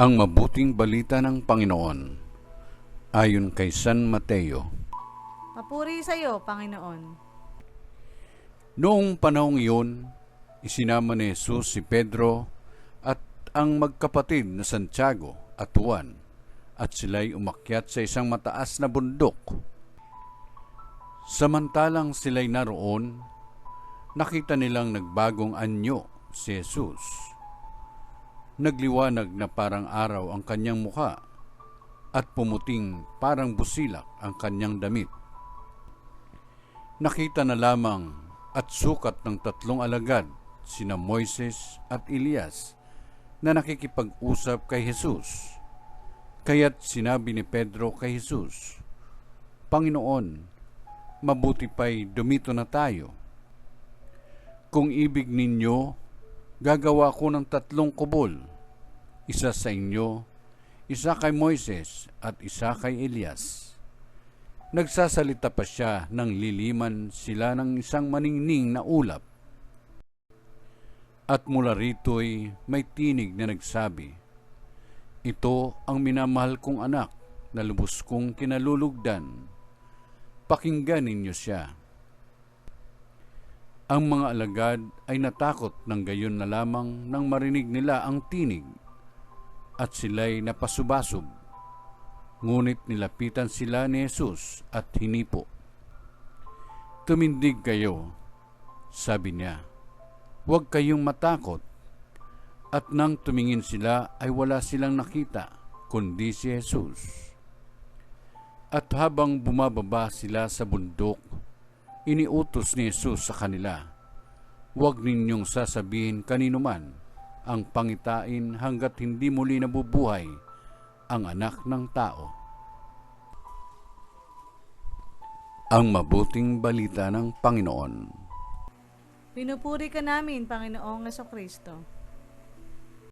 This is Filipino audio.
Ang mabuting balita ng Panginoon ayon kay San Mateo. Papuri sa iyo, Panginoon. Noong panahong iyon, isinama ni Jesus si Pedro at ang magkapatid na Santiago at Juan, at sila'y umakyat sa isang mataas na bundok. Samantalang sila'y naroon, nakita nilang nagbagong anyo si Jesus. Nagliwanag na parang araw ang kanyang muka at pumuting parang busilak ang kanyang damit. Nakita na lamang at sukat ng tatlong alagad, sina Moises at Elias, na nakikipag-usap kay Jesus. Kaya't sinabi ni Pedro kay Jesus, "Panginoon, mabuti pa'y dumito na tayo. Kung ibig ninyo, gagawa ko ng 3 kubol, isa sa inyo, isa kay Moises at isa kay Elias." Nagsasalita pa siya nang liliman sila ng isang maningning na ulap. At mula rito'y may tinig na nagsabi, "Ito ang minamahal kong anak na lubos kong kinalulugdan. Pakinggan ninyo siya." Ang mga alagad ay natakot ng gayon na lamang nang marinig nila ang tinig, at sila'y napasubasub. Ngunit nilapitan sila ni Jesus at hinipo. "Tumindig kayo," sabi niya. "Huwag kayong matakot." At nang tumingin sila ay wala silang nakita, kundi si Jesus. At habang bumababa sila sa bundok, iniutos ni Jesus sa kanila, "Huwag ninyong sasabihin kanino man ang pangitain hanggat hindi muli nabubuhay ang Anak ng Tao." Ang mabuting balita ng Panginoon. Pinupuri ka namin, Panginoong Jesucristo.